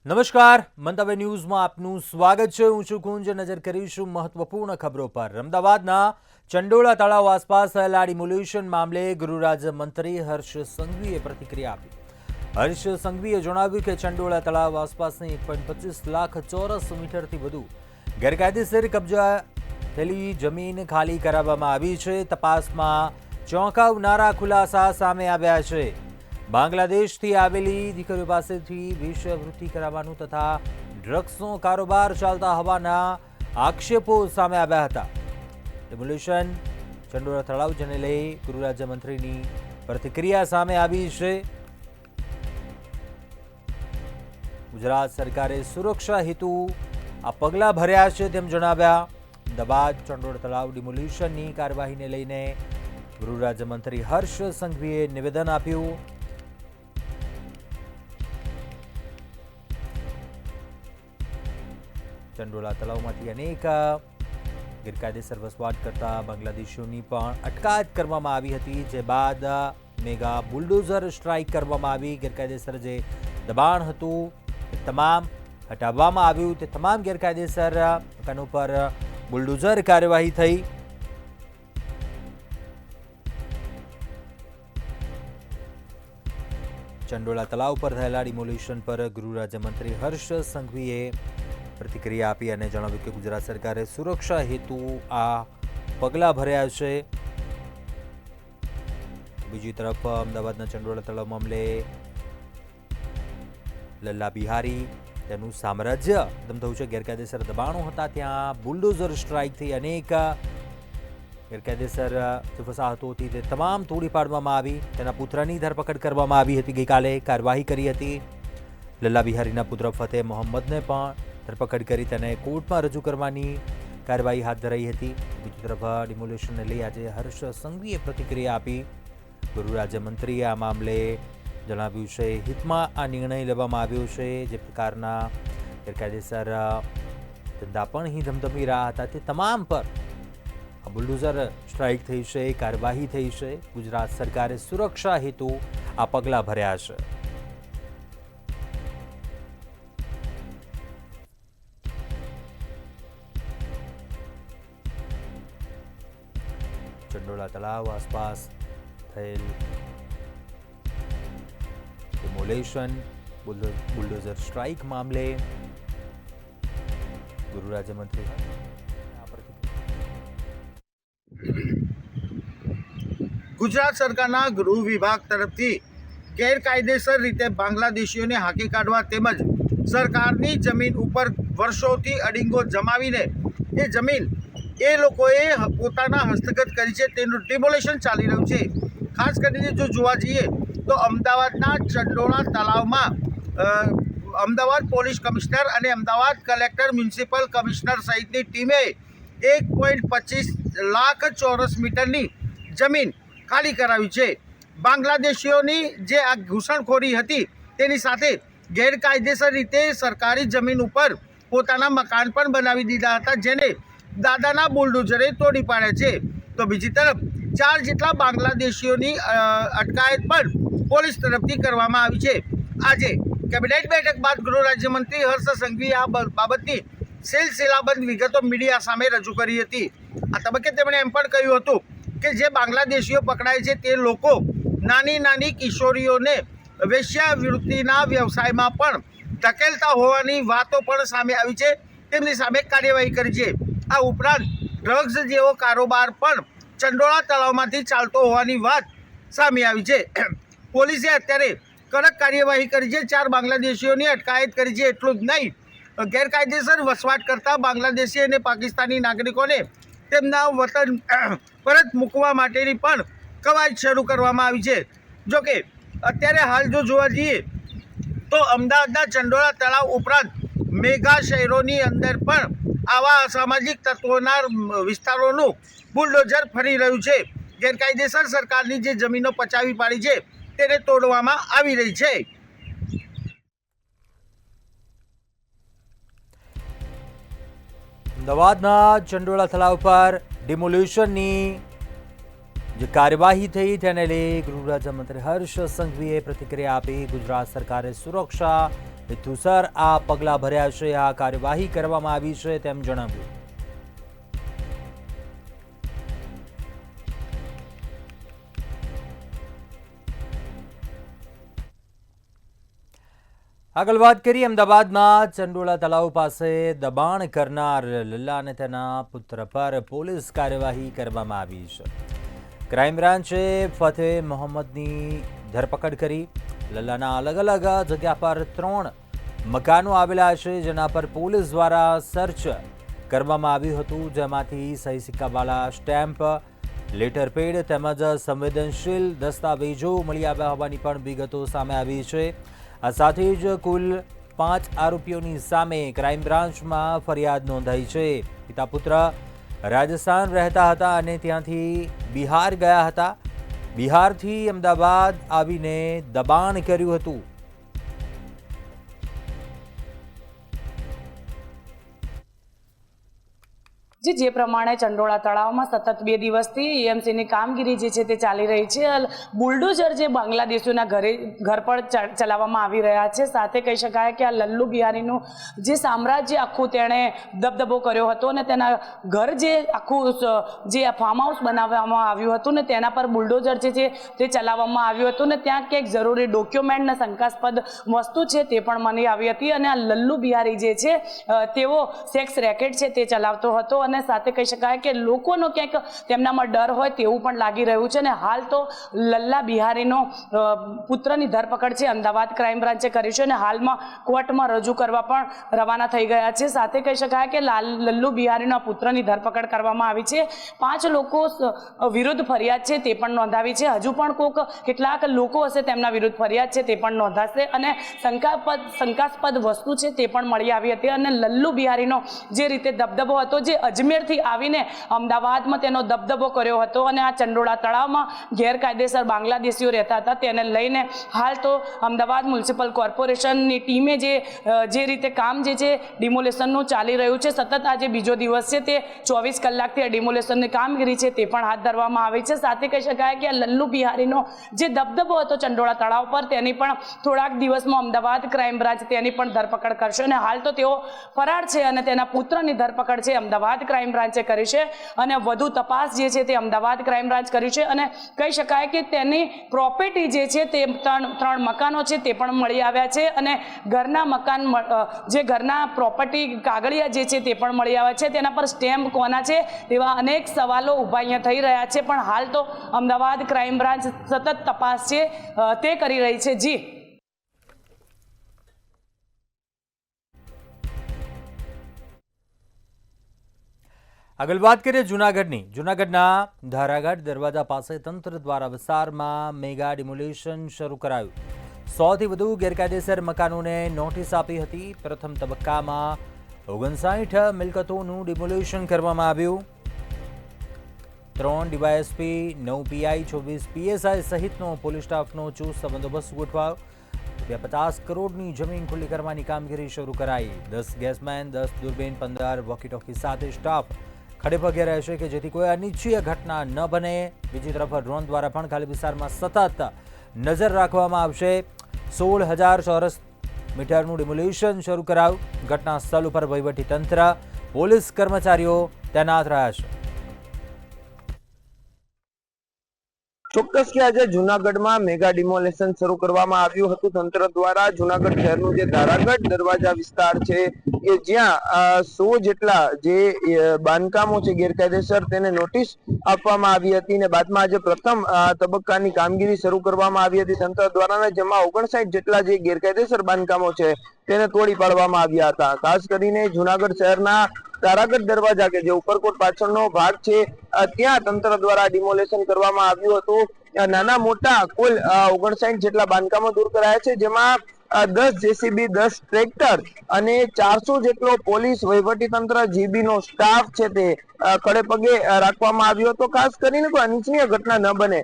નમસ્કાર, મંતવ્ય ન્યૂઝમાં આપનું સ્વાગત છે. હું છું કુંજ. નજર કરીશું મહત્વપૂર્ણ ખબરો પર. અમદાવાદના ચંડોળા તળાવ આસપાસ થયેલા ડિમોલ્યુશન મામલે ગૃહરાજ્ય મંત્રી હર્ષ સંઘવીએ પ્રતિક્રિયા આપી. હર્ષ સંઘવીએ જણાવ્યું કે ચંડોળા તળાવ આસપાસની 1.25 લાખ ચોરસ મીટરથી વધુ ગેરકાયદેસર કબજા થયેલી જમીન ખાલી કરાવવામાં આવી છે. તપાસમાં ચોંકાવનારા ખુલાસા સામે આવ્યા છે. બાંગ્લાદેશથી આવેલી દીકરીઓ પાસેથી વેશ્યાવૃત્તિ કરાવવાનું તથા ડ્રગ્સનો કારોબાર ચાલતા હોવાના આક્ષેપો સામે આવ્યા હતા. ડિમોલ્યુશન ચંડોળા તળાવ જેને લઈ ગૃહ રાજ્યમંત્રીની પ્રતિક્રિયા સામે આવી છે. ગુજરાત સરકારે સુરક્ષા હેતુ આ પગલાં ભર્યા છે તેમ જણાવ્યા. અમદાવાદ ચંડોળા તળાવ ડિમોલ્યુશનની કાર્યવાહીને લઈને ગૃહ રાજ્યમંત્રી હર્ષ સંઘવીએ નિવેદન આપ્યું. ચંડોળા તળાવમાંથી અનેક ગેરકાયદેસર વસવાટ કરતા બાંગ્લાદેશીઓની પણ અટકાયત કરવામાં આવી હતી, જે બાદ મેગા બુલડોઝર સ્ટ્રાઇક કરવામાં આવી. ગેરકાયદેસર જે દબાણ હતું તે તમામ હટાવવામાં આવ્યું. તે તમામ ગેરકાયદેસર મકાનો પર બુલડોઝર કાર્યવાહી થઈ. ચંડોળા તળાવ પર થયેલા ડિમોલ્યુશન પર ગૃહ રાજ્યમંત્રી હર્ષ સંઘવીએ પ્રતિક્રિયા આપી અને જણાવ્યું કે ગુજરાત સરકારે સુરક્ષા હેતુ આ પગલાં ભર્યા છે. બીજી તરફ અમદાવાદના ચંડોળા તળાવ મામલે લલ્લા બિહારી તેનું સામ્રાજ્ય ધમધવું છે. ગેરકાયદેસર દબાણો હતા, ત્યાં બુલડોઝર સ્ટ્રાઇકથી અનેક ગેરકાયદેસર જે વસાહતો હતી તે તમામ તોડી પાડવામાં આવી. તેના પુત્રની ધરપકડ કરવામાં આવી હતી. ગઈકાલે કાર્યવાહી કરી હતી. લલ્લા બિહારીના પુત્ર ફતેહ મોહમ્મદને પણ ધરપકડ કરી તેને કોર્ટમાં રજૂ કરવાની કાર્યવાહી હાથ ધરાઈ હતી. બીજી તરફ ડિમોલ્યુશનને લઈ આજે હર્ષ સંઘવીએ પ્રતિક્રિયા આપી. ગૃહ રાજ્યમંત્રીએ આ મામલે જણાવ્યું છે હિતમાં આ નિર્ણય લેવામાં આવ્યો છે. જે પ્રકારના ગેરકાયદેસર ધંધા પણ અહીં ધમધમી રહ્યા હતા તે તમામ પર બુલડોઝર સ્ટ્રાઇક થઈ છે, કાર્યવાહી થઈ છે. ગુજરાત સરકારે સુરક્ષા હેતુ આ પગલાં ભર્યા છે. ચંડોળા તળાવ આસપાસ થયેલ ડિમોલેશન બુલડોઝર સ્ટ્રાઇક મામલે ગૃહ રાજ્યમંત્રી ગુજરાત સરકારના ગૃહ વિભાગ તરફથી ગેરકાયદેસર રીતે બાંગ્લાદેશીઓને હાંકી કાઢવા તેમજ સરકારની જમીન ઉપર વર્ષોથી અડીંગો જમાવીને એ જમીન એ લોકોએ પોતાના હસ્તગત કરી છે, તેનું ડિમોલેશન ચાલી રહ્યું છે. ખાસ કરીને જો જોવા જઈએ તો અમદાવાદના ચંડોળા તળાવમાં અમદાવાદ પોલીસ કમિશનર અને અમદાવાદ કલેક્ટર મ્યુનિસિપલ કમિશનર સહિતની ટીમે 1.25 લાખ ચોરસ મીટરની જમીન ખાલી કરાવી છે. બાંગ્લાદેશીઓની જે આ ઘૂસણખોરી હતી તેની સાથે ગેરકાયદેસર રીતે સરકારી જમીન ઉપર પોતાના મકાન પણ બનાવી દીધા હતા, જેને દાદાના બુલડોઝરે તોડી પાડ્યા છે. તો બીજી તરફ 4 જેટલા બાંગ્લાદેશીઓની અટકાયત પણ પોલીસ તરફથી કરવામાં આવી છે. આજે કેબિનેટ બેઠક બાદ ગૃહ રાજ્યમંત્રી હર્ષ સંઘવીએ આ બાબતની સિલસિલાબંધ વિગતો મીડિયા સામે રજૂ કરી હતી. આ તબક્કે તેમણે એમ પણ કહ્યું હતું કે જે બાંગ્લાદેશીઓ પકડાય છે તે લોકો નાની નાની કિશોરીઓને વેશ્યાવૃત્તિના વ્યવસાયમાં પણ ધકેલતા હોવાની વાતો પણ સામે આવી છે. તેમની સામે કાર્યવાહી કરી છે. આ ઉપરાંત ડ્રગ્સ જેવો કારોબાર પણ ચંડોળા તળાવમાંથી ચાલતો હોવાની વાત સામે આવી છે. પોલીસે અત્યારે કડક કાર્યવાહી કરી છે. 4 બાંગ્લાદેશીઓની અટકાયત કરી છે. એટલું જ નહીં, ગેરકાયદેસર વસવાટ કરતા બાંગ્લાદેશી અને પાકિસ્તાની નાગરિકોને તેમના વતન પરત મૂકવા માટેની પણ કવાયત શરૂ કરવામાં આવી છે. જોકે અત્યારે હાલ જો જોવા જઈએ તો અમદાવાદના ચંડોળા તળાવ ઉપરાંત મેગા શહેરોની અંદર પણ આવા અસામાજિક તત્વોના વિસ્તારોનું બુલડોઝર ફરી રહ્યું છે. ગેરકાયદેસર સરકારની જે જમીનો પચાવી પાડી છે તેને તોડવામાં આવી રહી છે. અમદાવાદના ચંડોળા તળાવ પર ડિમોલ્યુશનની જે કાર્યવાહી થઈ તેને લઈ ગૃહ રાજ્યમંત્રી હર્ષ સંઘવીએ પ્રતિક્રિયા આપી. ગુજરાત સરકારે સુરક્ષા મિથુ સર આ પગલાં ભર્યા છે, આ કાર્યવાહી કરવામાં આવી છે તેમ જણાવ્યું. આગળ વાત કરીએ અમદાવાદમાં ચંડોળા તળાવ પાસે દબાણ કરનાર લલ્લા અને તેના પુત્ર પર પોલીસ કાર્યવાહી કરવામાં આવી છે. ક્રાઇમ બ્રાન્ચે ફતેહ મોહમ્મદની ધરપકડ કરી. લલ્લાના અલગ અલગ જગ્યા પર 3 મકાનો આવેલા છે, જેના પર પોલીસ દ્વારા સર્ચ કરવામાં આવ્યું હતું, જેમાંથી સહી સિક્કાવાળા સ્ટેમ્પ, લેટર પેડ તેમજ સંવેદનશીલ દસ્તાવેજો મળી આવ્યા હોવાની પણ વિગતો સામે આવી છે. આ સાથે જ કુલ 5 આરોપીઓની સામે ક્રાઇમ બ્રાન્ચમાં ફરિયાદ નોંધાઈ છે. પિતા પુત્ર રાજસ્થાન રહેતા હતા અને ત્યાંથી બિહાર ગયા હતા. બિહારથી અમદાવાદ આવીને દબાણ કર્યું હતું. જે પ્રમાણે ચંડોળા તળાવમાં સતત 2 દિવસથી એએમસીની કામગીરી જે છે તે ચાલી રહી છે. બુલડોઝર જે બાંગ્લાદેશીઓના ઘર પર ચલાવવામાં આવી રહ્યા છે. સાથે કહી શકાય કે આ લલ્લુ બિહારીનું જે સામ્રાજ્ય આખું તેણે દબદબો કર્યો હતો અને તેના ઘર જે આખું જે ફાર્મ હાઉસ બનાવવામાં આવ્યું હતું ને તેના પર બુલડોઝર જે છે તે ચલાવવામાં આવ્યું હતું ને ત્યાં ક્યાંક જરૂરી ડોક્યુમેન્ટ ને શંકાસ્પદ વસ્તુ છે તે પણ મળી આવી હતી. અને આ લલ્લુ બિહારી જે છે તેઓ સેક્સ રેકેટ છે તે ચલાવતો હતો અને સાથે કહી શકાય કે લોકોનો ક્યાંક તેમનામાં ડર હોય તેવું પણ લાગી રહ્યું છે. અને હાલ તો લલ્લા બિહારીનો પુત્રની ધરપકડ છે અમદાવાદ ક્રાઇમ બ્રાન્ચે કરી છે અને હાલમાં કોર્ટમાં રજૂ કરવા પણ રવાના થઈ ગયા છે. સાથે કહી શકાય કે લલ્લુ બિહારીના પુત્રની ધરપકડ કરવામાં આવી છે. 5 લોકો વિરુદ્ધ ફરિયાદ છે તે પણ નોંધાવી છે. હજુ પણ કેટલાક લોકો હશે તેમના વિરુદ્ધ ફરિયાદ છે તે પણ નોંધાશે અને શંકાસ્પદ વસ્તુ છે તે પણ મળી આવી હતી. અને લલ્લુ બિહારીનો જે રીતે દબદબો હતો, જે અજમેરથી આવીને અમદાવાદમાં તેનો દબદબો કર્યો હતો અને આ ચંડોળા તળાવમાં ગેરકાયદેસર બાંગ્લાદેશીઓ રહેતા હતા તેને લઈને હાલ તો અમદાવાદ મ્યુનિસિપલ કોર્પોરેશનની ટીમે જે રીતે કામ જે છે ડિમોલેશનનું ચાલી રહ્યું છે, સતત આજે બીજો દિવસ છે, તે 24 કલાકથી આ ડિમોલેશનની કામગીરી છે તે પણ હાથ ધરવામાં આવી છે. સાથે કહી શકાય કે આ લલ્લુ બિહારીનો જે દબદબો હતો ચંડોળા તળાવ પર તેની પણ થોડાક દિવસમાં અમદાવાદ ક્રાઇમ બ્રાન્ચ તેની પણ ધરપકડ કરશે અને હાલ તો તેઓ ફરાર છે અને તેના પુત્રની ધરપકડ છે અમદાવાદ ક્રાઇમ બ્રાન્ચે કરી છે અને વધુ તપાસ જે છે તે અમદાવાદ ક્રાઇમ બ્રાન્ચ કરી છે. અને કહી શકાય કે તેની પ્રોપર્ટી જે છે તે 3 મકાનો છે તે પણ મળી આવ્યા છે અને ઘરના પ્રોપર્ટી કાગળિયા જે છે તે પણ મળી આવ્યા છે. તેના પર સ્ટેમ્પ કોના છે તેવા અનેક સવાલો ઊભા અહીંયા થઈ રહ્યા છે. પણ હાલ તો અમદાવાદ ક્રાઇમ બ્રાન્ચ સતત તપાસ છે તે કરી રહી છે. જી આગળ વાત કરીએ જૂનાગઢના ધારાગઢ દરવાજા પાસે તંત્ર દ્વારા વિસ્તારમાં મેગા ડિમોલેશન શરૂ કરાયું. 100થી વધુ ગેરકાયદેસર મકાનોને નોટિસ આપી હતી. પ્રથમ તબક્કામાં 59 મિલકતોનું ડિમોલેશન કરવામાં આવ્યું. 3 ડીવાયએસપી, 9 પીઆઈ, 24 પીએસઆઈ સહિતનો પોલીસ સ્ટાફનો ચુસ્ત બંદોબસ્ત ગોઠવાયો. ₹50 કરોડની જમીન ખુલ્લી કરવાની કામગીરી શરૂ કરાઈ. 10 ગેસમેન, 10 દૂરબીન, 15 વોકી-ટોકી સાથે સ્ટાફ ખડેપગે રહેશે કે જેથી કોઈ અનિચ્છનીય ઘટના ન બને. બીજી તરફ ડ્રોન દ્વારા પણ ખાલી વિસ્તારમાં સતત નજર રાખવામાં આવશે. 16,000 ચોરસ મીટરનું ડિમોલેશન શરૂ કરાયું. ઘટના સ્થળ ઉપર વહીવટીતંત્ર, પોલીસ કર્મચારીઓ તૈનાત રહ્યા છે. ચોક્કસ કે આજે જુનાગઢમાં મેગા ડિમોલેશન શરૂ કરવામાં આવ્યું હતું તંત્ર દ્વારા. જુનાગઢ શહેરનું જે ધારાગઢ દરવાજા વિસ્તાર છે કે જ્યાં 100 જેટલા જે બાંધકામો છે ગેરકાયદેસર તેને નોટિસ આપવામાં આવી હતી અને બાદમાં આજે પ્રથમ તબક્કાની કામગીરી શરૂ કરવામાં આવી હતી તંત્ર દ્વારા, જેમાં 59 જેટલા જે ગેરકાયદેસર બાંધકામો છે તેને તોડી પાડવામાં આવ્યા હતા. ખાસ કરીને જુનાગઢ શહેરના ધારાગઢ દરવાજા કે જે ઉપરકોટ પાછળનો ભાગ છે ત્યાં તંત્ર દ્વારા ડિમોલેશન કરવામાં આવ્યું હતું. નાના મોટા કુલ 59 જેટલા બાંધકામો દૂર કરાયા છે, જેમાં 10 જેસીબી, 10 ટ્રેક્ટર અને 400 જેટલો પોલીસ વહીવટીતંત્ર જીબી નો સ્ટાફ છે તે ખડે પગે રાખવામાં આવ્યો હતો. ખાસ કરીને કોઈ અનિચ્છનીય ઘટના ન બને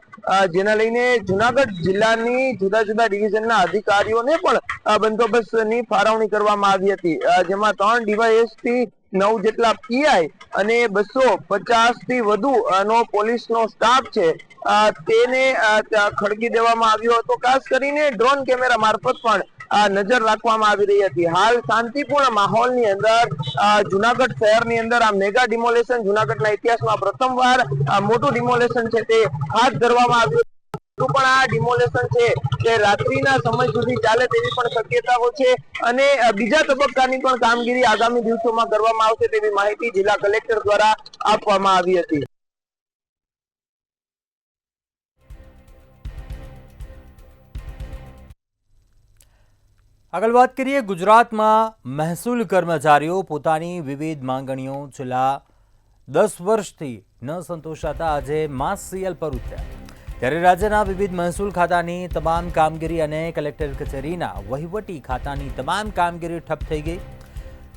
જેના લઈને જુનાગઢ જિલ્લાની જુદા જુદા ડિવિઝનના અધિકારીઓને પણ બંદોબસ્તની ફાળવણી કરવામાં આવી હતી, જેમાં 3 ડીવાયએસપી, 9 જેટલા પીઆઈ અને 250 થી વધુ નો પોલીસનો સ્ટાફ છે તેને ખડકી દેવામાં આવ્યો હતો. ખાસ કરીને ડ્રોન કેમેરા મારફત પણ નજર રાખવામાં આવી રહી હતી. હાલ શાંતિપૂર્ણ માહોલની અંદર જુનાગઢ શહેરની અંદર આ મેગા ડિમોલેશન જુનાગઢના ઇતિહાસમાં પ્રથમવાર મોટું ડિમોલેશન છે તે હાથ ધરવામાં આવ્યું. પણ આ ડિમોલેશન છે તે રાત્રિના સમય સુધી ચાલે તેવી પણ શક્યતાઓ છે અને બીજા તબક્કાની પણ કામગીરી આગામી દિવસોમાં કરવામાં આવશે તેવી માહિતી જિલ્લા કલેક્ટર દ્વારા આપવામાં આવી હતી. આગળ વાત કરીએ, ગુજરાતમાં મહેસૂલ કર્મચારીઓ પોતાની વિવિધ માંગણીઓ છેલ્લા 10 વર્ષથી ન સંતોષાતા આજે માસ સીએલ પર ઉતર્યા. ત્યારે રાજ્યના વિવિધ મહેસૂલ ખાતાની તમામ કામગીરી અને કલેક્ટર કચેરીના વહીવટી ખાતાની તમામ કામગીરી ઠપ થઈ ગઈ.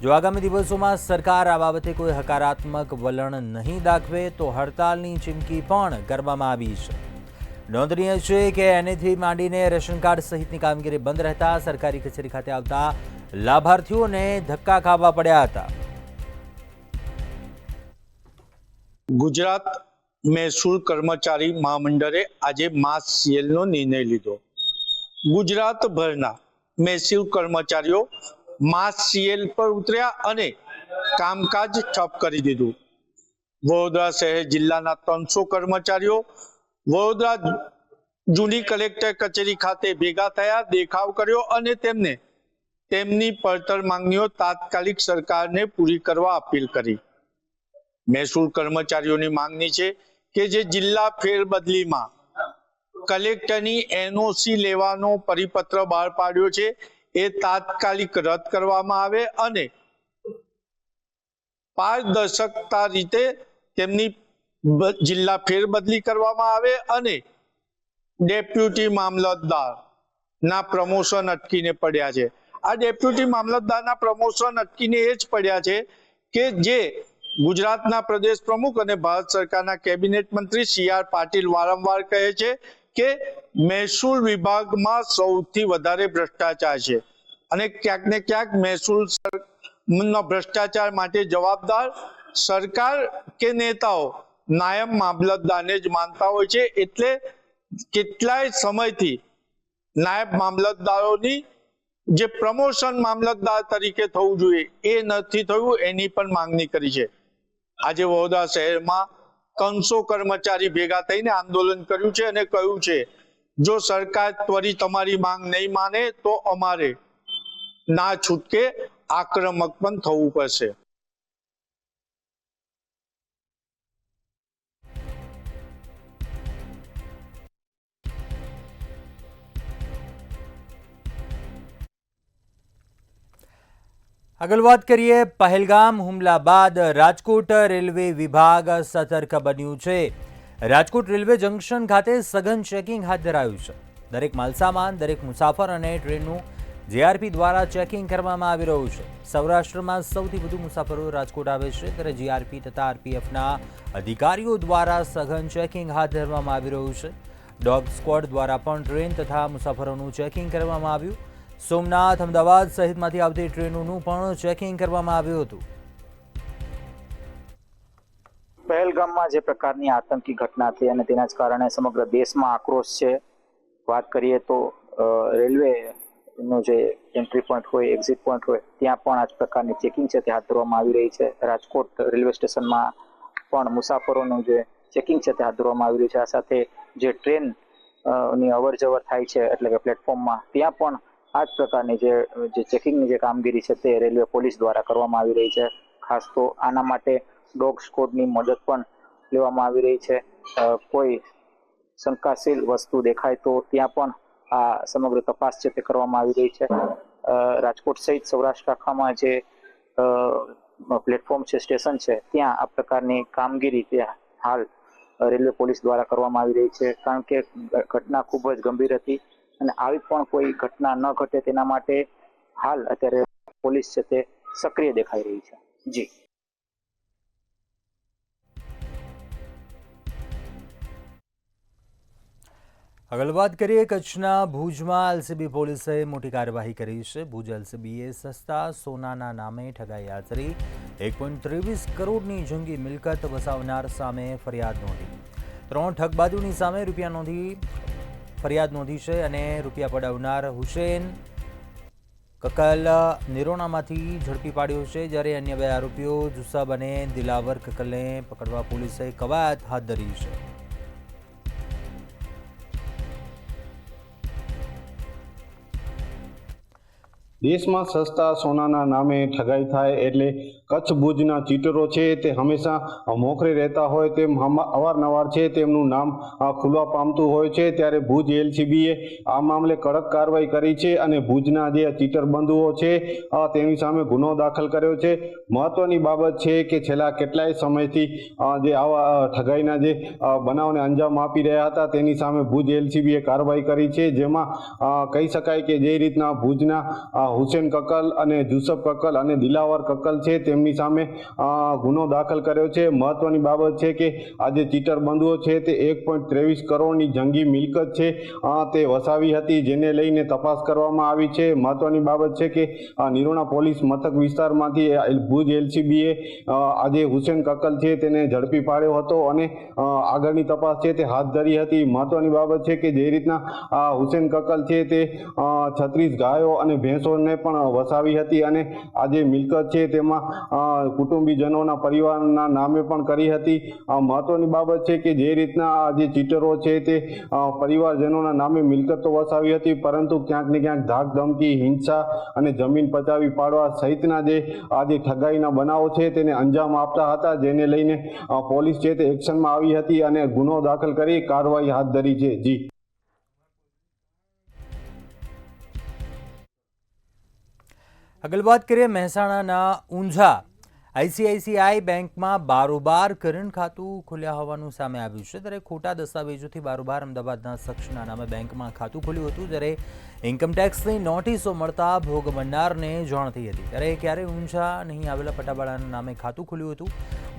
જો આગામી દિવસોમાં સરકાર આ બાબતે કોઈ હકારાત્મક વલણ નહીં દાખવે તો હડતાલની ચીમકી પણ કરવામાં આવી છે. નોંધનીય છે કે એનેથી માંડીને રેશન કાર્ડ સહિતની કામગીરી બંધ રહેતા સરકારી કચેરી ખાતે આવતા લાભાર્થીઓને ધક્કા ખાવા પડ્યા હતા. ગુજરાત મહેસૂલ કર્મચારી મહામંડળે આજે માસ સીએલનો નિર્ણય લીધો. ગુજરાતભરના મહેસૂલ કર્મચારીઓ માસ સીએલ પર ઉતર્યા અને કામકાજ ઠપ કરી દીધું. વડોદરા શહેર જિલ્લાના 300 કર્મચારીઓ વડોદરા જૂની કલેક્ટર કચેરી ખાતે ભેગા થયા, દેખાવ કર્યો અને તેમને તેમની પડતર માંગણીઓ તાત્કાલિક સરકારને પૂરી કરવા અપીલ કરી. મહેસૂલ કર્મચારીઓની માંગણી છે કે જે જિલ્લા ફેરબદલીમાં કલેક્ટરની એનઓસી લેવાનો પરિપત્ર બહાર પાડ્યો છે એ તાત્કાલિક રદ કરવામાં આવે અને પારદર્શકતા રીતે તેમની જિલ્લા ફેરબદલી કરવામાં આવે અને ડેપ્યુટી મામલતદારના પ્રમોશન અટકીને પડ્યા છે. આ ડેપ્યુટી મામલતદારના પ્રમોશન અટકીને એ જ પડ્યા છે કે જે ગુજરાતના પ્રદેશ પ્રમુખ અને ભારત સરકારના કેબિનેટ મંત્રી CR પાટીલ વારંવાર કહે છે કે મહેસૂલ વિભાગમાં સૌથી વધારે ભ્રષ્ટાચાર છે અને ક્યાંક ને ક્યાંક મહેસૂલ ભ્રષ્ટાચાર માટે જવાબદાર સરકાર કે નેતાઓ નાયબ મામલતદારને જ માનતા હોય છે. એટલે કેટલાય સમયથી નાયબ મામલતદારોની જે પ્રમોશન મામલતદાર તરીકે થવું જોઈએ એ નથી થયું, એની પણ માંગણી કરી છે. આજે વડોદરા શહેરમાં 300 કર્મચારી ભેગા થઈને આંદોલન કર્યું છે અને કહ્યું છે જો સરકાર ત્વરિત અમારી માંગ નહીં માને તો અમારે ના છૂટકે આક્રમક પણ થવું પડશે. આગળ વાત કરીએ, પહેલગામ હુમલા બાદ રાજકોટ રેલવે વિભાગ સતર્ક બન્યું છે. રાજકોટ રેલવે જંકશન ખાતે સઘન ચેકિંગ હાથ ધરાયું છે. દરેક માલસામાન, દરેક મુસાફર અને ટ્રેનનું જીઆરપી દ્વારા ચેકિંગ કરવામાં આવી રહ્યું છે. સૌરાષ્ટ્રમાં સૌથી વધુ મુસાફરો રાજકોટ આવે છે ત્યારે જીઆરપી તથા આરપીએફના અધિકારીઓ દ્વારા સઘન ચેકિંગ હાથ ધરવામાં આવી રહ્યું છે. ડોગ સ્ક્વોડ દ્વારા પણ ટ્રેન તથા મુસાફરોનું ચેકિંગ કરવામાં આવ્યું. સોમનાથ, અમદાવાદ સહિતમાંથી આવતી ટ્રેનોનું પણ ચેકિંગ કરવામાં આવ્યું હતું. પહેલગામમાં જે પ્રકારની આતંકી ઘટના થઈ અને તેના જ કારણે સમગ્ર દેશમાં આક્રોશ છે. વાત કરીએ તો રેલવેનો જે એન્ટ્રી પોઈન્ટ હોય, એક્ઝિટ પોઈન્ટ હોય, ત્યાં પણ આ જ પ્રકારની ચેકિંગ છે તે હાથ ધરવામાં આવી રહી છે. રાજકોટ રેલવે સ્ટેશનમાં પણ મુસાફરોનું જે ચેકિંગ છે તે હાથ ધરવામાં આવી રહ્યું છે. આ સાથે જે ટ્રેન ની અવર જવર થાય છે એટલે કે પ્લેટફોર્મમાં ત્યાં પણ આ જ પ્રકારની જે ચેકિંગની જે કામગીરી છે તે રેલવે પોલીસ દ્વારા કરવામાં આવી રહી છે. ખાસ તો આના માટે ડોગ સ્ક્વોડની મદદ પણ લેવામાં આવી રહી છે. કોઈ શંકાશીલ વસ્તુ દેખાય તો ત્યાં પણ આ સમગ્ર તપાસ છે તે કરવામાં આવી રહી છે. રાજકોટ સહિત સૌરાષ્ટ્ર આખામાં જે પ્લેટફોર્મ છે, સ્ટેશન છે, ત્યાં આ પ્રકારની કામગીરી ત્યાં હાલ રેલવે પોલીસ દ્વારા કરવામાં આવી રહી છે. કારણ કે ઘટના ખૂબ જ ગંભીર હતી અને આવી પણ કોઈ ઘટના ન ઘટે તેના માટે હાલ અત્યારે પોલીસ છે તે સક્રિય દેખાઈ રહી છે. જી. આગળ વાત કરીએ, કચ્છના ભુજમાં એલસીબી પોલીસે મોટી કાર્યવાહી કરી છે. ભુજ એલસીબીએ સસ્તા સોનાના નામે ઠગાઈ આચરી 1.23 કરોડની જંગી મિલકત વસાવનાર સામે ફરિયાદ નોંધી. 3 ઠગબાજોની સામે ફરિયાદ નોંધી છે અને રૂપિયા પડાવનાર હુસેન કકલ નિરોણામાંથી ઝડપી પાડ્યો છે, જ્યારે અન્ય 2 આરોપીઓ જુસબ અને દિલાવર કકલને પકડવા પોલીસે કવાયત હાથ ધરી છે. દેશમાં સસ્તા સોનાના નામે ઠગાઈ થાય એટલે કચ્છ ભુજના ચીટરો છે તે હંમેશા મોખરે રહેતા હોય તેમ અવારનવાર છે તેમનું નામ ખુલવા પામતું હોય છે. ત્યારે ભુજ એલસીબીએ આ મામલે કડક કાર્યવાહી કરી છે અને ભુજના જે ચીટર બંધુઓ છે તેની સામે ગુનો દાખલ કર્યો છે. મહત્વની બાબત છે કે છેલ્લા કેટલાય સમયથી જે આવા ઠગાઈના જે બનાવને અંજામ આપી રહ્યા હતા તેની સામે ભુજ એલસીબીએ કાર્યવાહી કરી છે. જેમાં કહી શકાય કે જે રીતના ભુજના હુસેન કકલ અને જુસબ કકલ અને દિલાવર કકલ છે તેમની સામે ગુનો દાખલ કર્યો છે. મહત્વની બાબત છે કે આ જે ચીટર બંધુઓ છે તે 1.23 કરોડની જંગી મિલકત છે તે વસાવી હતી, જેને લઈને તપાસ કરવામાં આવી છે. મહત્વની બાબત છે કે નિરોણા પોલીસ મથક વિસ્તારમાંથી ભુજ એલસીબીએ આજે હુસેન કકલ છે તેને ઝડપી પાડ્યો હતો અને આગળની તપાસ છે તે હાથ ધરી હતી. મહત્વની બાબત છે કે જે રીતના હુસેન કકલ છે તે 36 ગાયો અને ભેંસો ને પણ વસાવી હતી અને આ જે મિલકત છે તેમાં કુટુંબીજનોના પરિવારના નામે પણ કરી હતી. મહત્વની બાબત છે કે જે રીતના આ જે ચીટરો છે તે પરિવારજનોના નામે મિલકતો વસાવી હતી, પરંતુ ક્યાંક ને ક્યાંક ધાક ધમકી, હિંસા અને જમીન પચાવી પાડવા સહિતના જે આ જે ઠગાઈના બનાવો છે તેને અંજામ આપતા હતા, જેને લઈને પોલીસ છે તે એક્શનમાં આવી હતી અને ગુનો દાખલ કરી કાર્યવાહી હાથ ધરી છે. જી. આગળ વાત કરીએ મહેસાણાના ઊંઝા આઈસીઆઈસીઆઈ બેંકમાં બારોબાર કરંટ ખાતું ખોલ્યા હોવાનું સામે આવ્યું છે. ત્યારે ખોટા દસ્તાવેજોથી બારોબાર અમદાવાદના શખ્સના નામે બેંકમાં ખાતું ખોલ્યું હતું, જ્યારે ઇન્કમટેક્સની નોટિસો મળતા ભોગ બનનારને જાણ થઈ હતી. ત્યારે ક્યારેય ઊંઝા નહીં આવેલા પટાવાળાના નામે ખાતું ખોલ્યું હતું.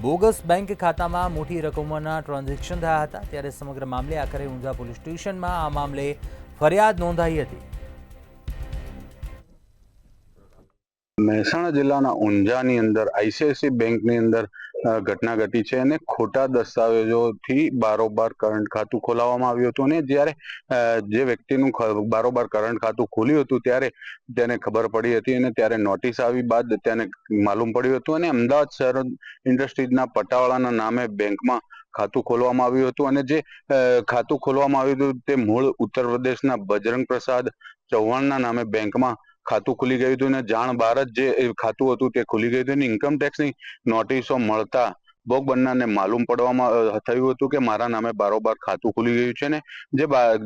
બોગસ બેંક ખાતામાં મોટી રકમોના ટ્રાન્ઝેક્શન થયા હતા. ત્યારે સમગ્ર મામલે આખરે ઊંઝા પોલીસ સ્ટેશનમાં આ મામલે ફરિયાદ નોંધાઈ હતી. મહેસાણા જિલ્લાના ઊંઝાની અંદર આઈસીઆઈસી બેંકની અંદર ઘટના ઘટી છે અને ખોટા દસ્તાવેજોથી બારોબાર કરંટ ખાતું ખોલાવવામાં આવ્યું હતું. અને જ્યારે જે વ્યક્તિનું બારોબાર કરંટ ખાતું ખોલ્યું હતું ત્યારે તેને ખબર પડી હતી અને ત્યારે નોટિસ આવી બાદ તેને માલુમ પડ્યું હતું અને અમદાવાદ શહેર ઇન્ડસ્ટ્રીઝના પટાવાળાના નામે બેંકમાં ખાતું ખોલવામાં આવ્યું હતું. અને જે ખાતું ખોલવામાં આવ્યું હતું તે મૂળ ઉત્તર પ્રદેશના બજરંગ પ્રસાદ ચૌહાણના નામે બેંકમાં ખાતું ખુલી ગયું હતું અને જાણ બહાર જ જે ખાતું હતું તે ખુલી ગયું હતું. ઇન્કમટેક્સની નોટિસો મળતા ભોગ બનનારને માલુમ પડવામાં થયું હતું કે મારા નામે બારોબાર ખાતું ખુલી ગયું છે ને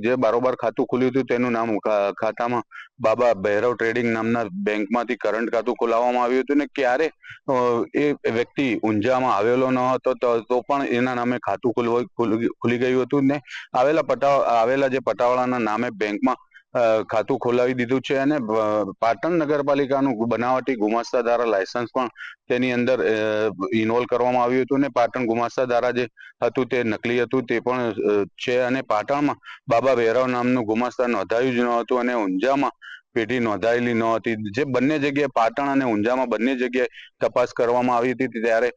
જે બારોબાર ખાતું ખુલ્યું હતું તેનું નામ ખાતામાં બાબા ભૈરવ ટ્રેડિંગ નામના બેંકમાંથી કરંટ ખાતું ખોલાવવામાં આવ્યું હતું. ને ક્યારે એ વ્યક્તિ ઊંઝામાં આવેલો ન હતો તો પણ એના નામે ખાતું ખુલી ગયું હતું ને આવેલા જે પટાવાળાના નામે બેંકમાં ખાતું ખોલાવી દીધું છે. અને પાટણ નગરપાલિકાનું બનાવટી ગુમાસ્તા ધારા લાયસન્સ પણ તેની અંદર ઇન્વોલ્વ કરવામાં આવ્યું હતું. ને પાટણ ગુમાસ્તા ધારા જે હતું તે નકલી હતું તે પણ છે. અને પાટણમાં બાબા ભૈરવ નામનું ગુમાસ્તા નોંધાયું જ ન હતું અને ઊંઝામાં પેઢી નોંધાયેલી ન હતી. જે બંને જગ્યાએ પાટણ અને ઊંઝામાં બંને જગ્યાએ તપાસ કરવામાં આવી હતી ત્યારે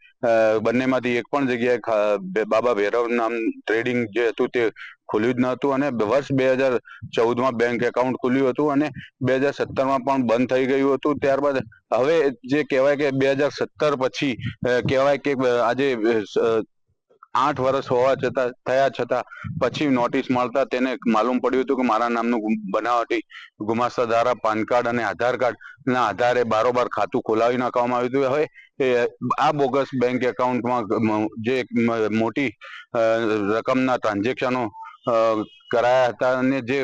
બંનેમાંથી એક પણ જગ્યાએ બાબા ભૈરવ નામ ટ્રેડિંગ જે હતું તે ખુલ્યું જ ન હતું. અને વર્ષ 2014માં બેંક એકાઉન્ટ ખુલ્યું હતું અને 2017માં પણ બંધ થઈ ગયું હતું. ત્યારબાદ હવે જે કહેવાય કે 2017 પછી કહેવાય કે આજે 8 વર્ષ થયા છતાં પછી નોટિસ મળતા તેને માલુમ પડ્યું હતું કે મારા નામનું બનાવટી ગુમાસ્તા ધારા, પાન કાર્ડ અને આધાર કાર્ડ ના આધારે બારોબાર ખાતું ખોલાવી નાખવામાં આવ્યું હતું. હવે આ બોગસ બેંક એકાઉન્ટમાં જે મોટી રકમના ટ્રાન્ઝેક્શનો કરાયા હતા અને જે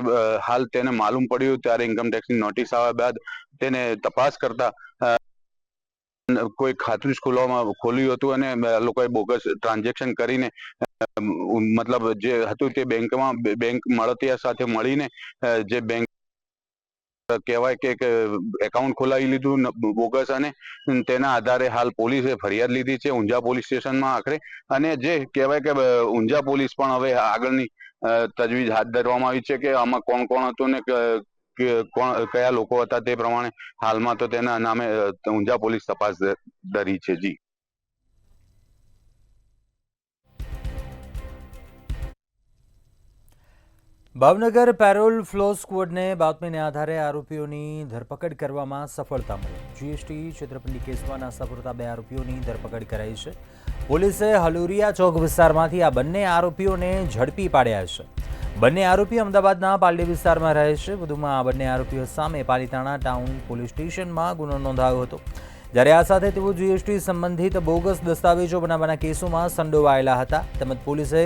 હાલ તેને માલુમ પડ્યું ત્યારે ઇન્કમટેક્સની નોટિસ આવ્યા બાદ તેને તપાસ કરતા કોઈ ખાતું જ ખોલ્યું હતું અને લોકોએ બોગસ ટ્રાન્ઝેક્શન કરીને મતલબ જે હતું તે બેંક મળતિયા સાથે મળીને જે બેંક કહેવાય કે એકાઉન્ટ ખોલાવી લીધું બોગસ અને તેના આધારે હાલ પોલીસે ફરિયાદ લીધી છે ઊંઝા પોલીસ સ્ટેશનમાં આખરે. અને જે કહેવાય કે ઊંઝા પોલીસ પણ હવે આગળની તજવીજ હાથ ધરવામાં આવી છે કે આમાં કોણ કોણ હતું ને કયા લોકો હતા તે પ્રમાણે હાલમાં તો તેના નામે ઊંઝા પોલીસ તપાસ ધરી છે. જી. ભાવનગર પેરોલ ફ્લો સ્ક્વોડને બાતમીને આધારે આરોપીઓની ધરપકડ કરવામાં સફળતા મળી. જીએસટી છેતરપિંડી કેસમાં નાસ્તાપૂરતા 2 આરોપીઓની ધરપકડ કરાઈ છે. પોલીસે હલુરિયા ચોક વિસ્તારમાંથી આ બંને આરોપીઓને ઝડપી પાડ્યા છે. બંને આરોપી અમદાવાદના પાલડી વિસ્તારમાં રહે છે. વધુમાં આ બંને આરોપીઓ સામે પાલિતાણા ટાઉન પોલીસ સ્ટેશનમાં ગુનો નોંધાયો હતો. જ્યારે આ સાથે તેઓ જીએસટી સંબંધિત બોગસ દસ્તાવેજો બનાવવાના કેસોમાં સંડોવાયેલા હતા. તેમજ પોલીસે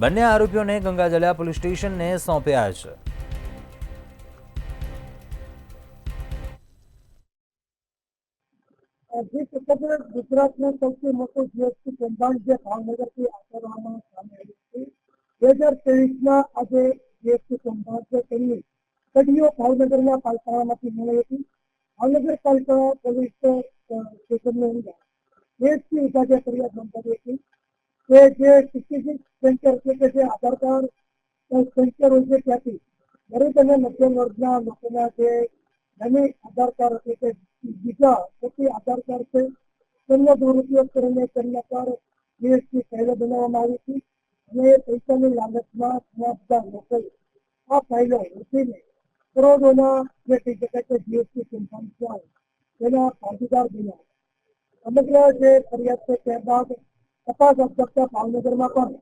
બંને આરોપીઓને ગંગાજળિયા પોલીસ સ્ટેશનને સોંપ્યા છે. ગુજરાતનો સૌથી મોટો જીએસટી કૌભાંડ જે ભાવનગરથી આચરવામાં સામે આવ્યું છે. 2023માં આજે જીએસટી કૌભાંડ છે તેની કડીઓ ભાવનગરના પાલિતાણામાંથી મળી હતી. ભાવનગર પાલિતાણા પોલીસ સ્ટેશનની અંદર જીએસટી વિભાગે ફરિયાદ નોંધાવી હતી કે જે ટીસીસી સેન્ટર છે કે જે આધાર કાર્ડ સેન્ટર હોય છે ત્યાંથી ગરીબ અને મધ્યમ વર્ગના લોકોના જે નાની આધાર કાર્ડ એટલે કે બીજા ખોટી આધાર કાર્ડ છે તેમનો દુરુપયોગ કરીને તેમના પર જીએસટી ફાઇલો બનાવવામાં આવી હતી અને એ પૈસાની લાલચમાં ઘણા બધા લોકોએ આ ફાઇલો ઉઠીને કરોડોના જે કહી શકાય કે જીએસટી કૌભાંડ છે તેના ભાગીદાર બન્યા. સમગ્ર જે ફરિયાદ છે ત્યારબાદ તપાસ હાથ ધરતા ભાવનગરમાં પણ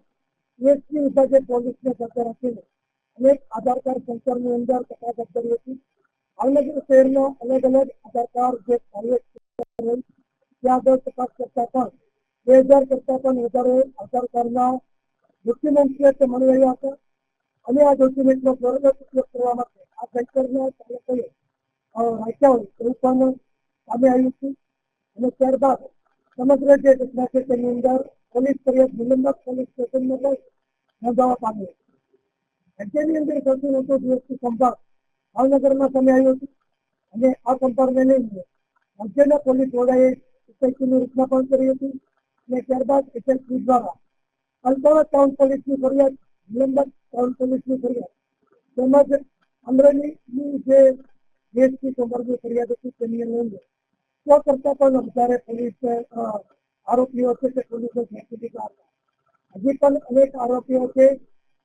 જીએસટી વિભાગે પોલીસને સાથે રાખીને અનેક આધાર કાર્ડ સેન્ટરની અંદર તપાસ હાથ ધરી હતી. ભાવનગર શહેરના અલગ અલગ આધાર કાર્ડ જે પ્રાઇવેટ ત્યાં આગળ તપાસ કરતા પણ 2000 કરતા પણ વધારે આધાર કાર્ડના ડોક્યુમેન્ટ છે મળી રહ્યા હતા અને આ ડોક્યુમેન્ટનો બરોબર ઉપયોગ કરવા માટે આ સેન્ટરના ચાલકોએ રાખ્યા હોય એવું પણ સામે આવ્યું છે. અને ત્યારબાદ સમગ્ર જે ઘટના છે તેની અંદર પોલીસ ફરિયાદ નિલંબક પોલીસ સ્ટેશનને લઈ નોંધાવવા પામી. રાજ્યની અંદર સૌથી મોટો જીએસટી કૌભાંડ ભાવનગરમાં સામે આવ્યો છે અને આ કૌભાંડને લઈને રાજ્યના પોલીસ વડાએ એસઆઈટીની રચના પણ કરી હતી અને ત્યારબાદ એસએસપી દ્વારા પાલિતાણા ટાઉન પોલીસની ફરિયાદ નિલંબક ટાઉન પોલીસની ફરિયાદ તેમજ અમરેલીની જે જીએસટી કૌભાંડની ફરિયાદ હતી તેની અંદર 100 કરતા પણ વધારે પોલીસ આરોપીઓ છે તે પોલીસે ઝડપી લીધા હતા. હજી પણ અનેક આરોપીઓ છે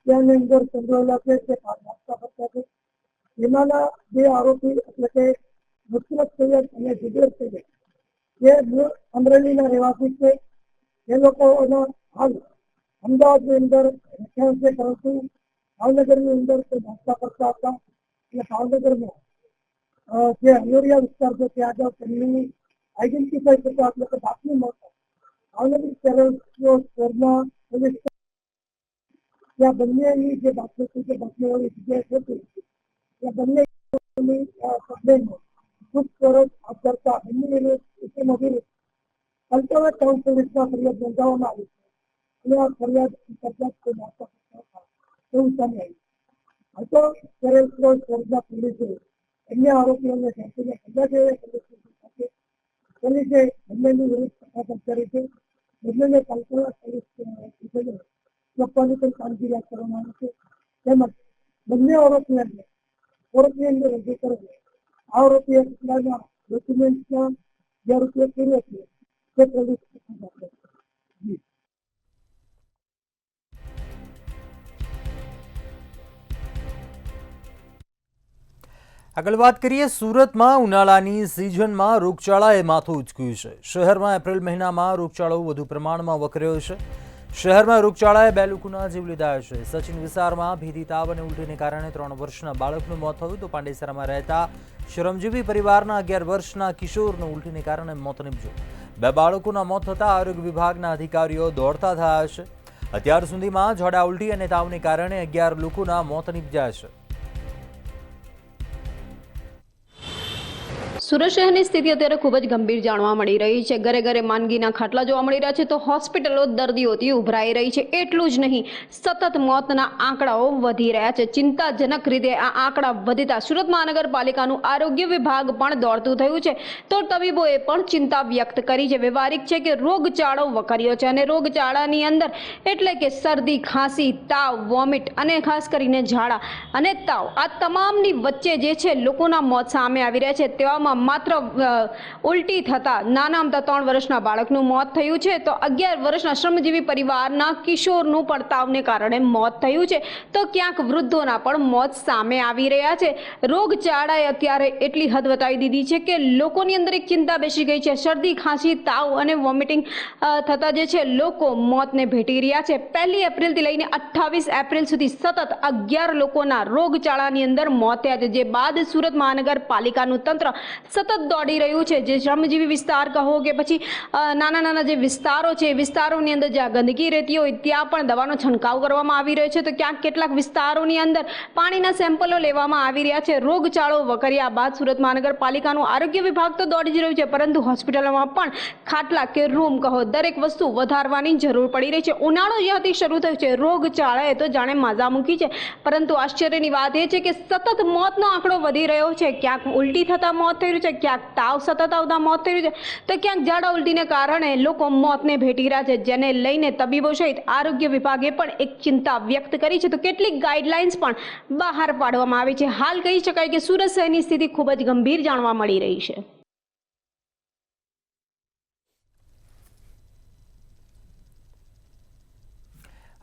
તેની અંદર સંડોવાયેલા છે તે નાસ્તા કરતા છે. એમાંના 2 આરોપી એટલે કે નુસરત સૈયદ અને જુબેર સૈયદ જે મૂળ અમરેલીના રહેવાસી છે એ લોકોના હાલ અમદાવાદની અંદર રહેઠાણ છે પરંતુ ભાવનગરની અંદર તે નાસ્તા કરતા હતા અને ભાવનગરમાં જે હલોરિયા વિસ્તાર છે ત્યાં આગળ તેમની આઈડેન્ટિફાઈ થતા એટલે કે બાતમી મળતા ભાવનગર પેરોલ સ્ટોરના પોલીસ ત્યાં બંનેની જે બાતમી છે તે બાતમીવાળી જગ્યાએ હતી ત્યાં બંનેની સબલેનો પૂછપરછ હાથ ધરતા બંને ઇસમ વિરુદ્ધ પાલિતાણા ટાઉન પોલીસમાં ફરિયાદ નોંધાવવામાં આવી છે અને આ ફરિયાદ કરતા કોઈ નાસ્તા કરતા હતા એવું સામે આવ્યું. હાલ તો પેરોલ સ્ટોરના પોલીસે અન્ય આરોપીઓને ઝડપીને ગંગાજળિયા પોલીસ સ્ટેશન ખાતે પોલીસે બંનેની વિરુદ્ધ તપાસ કરી છે. બંનેને પાલિતાણા પોલીસ સ્ટેશને સોંપવાની પણ કામગીરી હાથ ધરવામાં આવી છે. તેમજ બંને આરોપીઓને કોર્ટની અંદર રજૂ કરીને આરોપીએ કેટલાના ડોક્યુમેન્ટના જે ઉપયોગ કર્યો છે તે પોલીસ તપાસ આપે છે. આગળ વાત કરીએ સુરતમાં ઉનાળાની સિઝનમાં રોગચાળાએ માથું ઉંચક્યું છે. શહેરમાં એપ્રિલ મહિનામાં રોગચાળો વધુ પ્રમાણમાં વકર્યો છે. શહેરમાં રોગચાળાએ 2 લોકોના જીવ લીધા છે. સચિન વિસ્તારમાં ભીધી તાવ અને ઉલટીને કારણે 3 વર્ષના બાળકનું મોત થયું તો પાંડેસરામાં રહેતા શ્રમજીવી પરિવારના 11 વર્ષના કિશોરનું ઉલટીને કારણે મોત નીપજ્યું. 2 બાળકોના મોત થતાં આરોગ્ય વિભાગના અધિકારીઓ દોડતા થયા છે. અત્યાર સુધીમાં ઝાડા ઉલટી અને તાવને કારણે 11 લોકોના મોત નીપજ્યા છે. સુરત શહેરની સ્થિતિ અત્યારે ખૂબ જ ગંભીર જાણવા મળી રહી છે. ઘરે ઘરે માંદગીના ખાટલા જોવા મળી રહ્યા છે તો હોસ્પિટલો દર્દીઓથી ઉભરાઈ રહી છે. એટલું જ નહીં, સતત મોતના આંકડાઓ વધી રહ્યા છે. ચિંતાજનક રીતે આ આંકડા વધતા સુરત મહાનગરપાલિકાનું આરોગ્ય વિભાગ પણ દોડતું થયું છે તો તબીબોએ પણ ચિંતા વ્યક્ત કરી છે. વ્યવહારિક છે કે રોગચાળો વકર્યો છે અને રોગચાળાની અંદર એટલે કે શરદી, ખાંસી, તાવ, વોમિટ અને ખાસ કરીને ઝાડા અને તાવ, આ તમામની વચ્ચે જે છે લોકોના મોત સામે આવી રહ્યા છે. તેવામાં માત્ર ઉલટી થતા નાના અમતા 3 વર્ષના બાળકનું મોત થયું છે, તો 11 વર્ષના શ્રમજીવી પરિવારના કિશોરનું પણ તાવને કારણે મોત થયું છે, તો ક્યાંક વૃદ્ધોના પણ મોત સામે આવી રહ્યા છે. રોગચાળાએ અત્યારે એટલી હદ વટાવી દીધી છે કે લોકોની અંદર એક ચિંતા બેસી ગઈ છે. શરદી, ખાંસી, તાવ અને વોમિટિંગ થતા જે છે લોકો મોતને ભેટી રહ્યા છે. 1 એપ્રિલથી લઈને 28 એપ્રિલ સુધી સતત 11 લોકોના રોગચાળાની અંદર મોત થયા છે. જે બાદ સુરત મહાનગરપાલિકાનું તંત્ર સતત દોડી રહ્યું છે. જે શ્રમજીવી વિસ્તાર કહો કે પછી નાના નાના જે વિસ્તારો છે, વિસ્તારોની અંદર જ્યાં ગંદકી રહેતી હોય ત્યાં પણ દવાનો છંટકાવ કરવામાં આવી રહ્યો છે, તો ક્યાંક કેટલાક વિસ્તારોની અંદર પાણીના સેમ્પલો લેવામાં આવી રહ્યા છે. રોગચાળો વકર્યા બાદ સુરત મહાનગરપાલિકાનું આરોગ્ય વિભાગ તો દોડી જ રહ્યું છે, પરંતુ હોસ્પિટલોમાં પણ ખાટલા કે રૂમ કહો દરેક વસ્તુ વધારવાની જરૂર પડી રહી છે. ઉનાળો જ્યાંથી શરૂ થયો છે, રોગચાળાએ તો જાણે માઝા મૂકી છે, પરંતુ આશ્ચર્યની વાત એ છે કે સતત મોતનો આંકડો વધી રહ્યો છે. ક્યાંક ઉલટી થતા મોત થઈ રહ્યું છે, ક્યાંક તાવ સતત આવતા મોત થઈ રહ્યું છે, તો ક્યાંક ઝાડા ઉલટીને કારણે લોકો મોતને ભેટી રહ્યા છે, જેને લઈને તબીબો સહિત આરોગ્ય વિભાગે પણ એક ચિંતા વ્યક્ત કરી છે. તો કેટલીક ગાઈડલાઇન્સ પણ બહાર પાડવામાં આવી છે. હાલ કહી શકાય કે સુરત શહેરની સ્થિતિ ખૂબ જ ગંભીર જાણવા મળી રહી છે.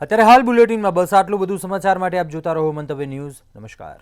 અત્યારે હાલ બુલેટિનમાં બસ આટલું. બધું સમાચાર માટે આપ જોતા રહો મંતવ્ય ન્યૂઝ. નમસ્કાર.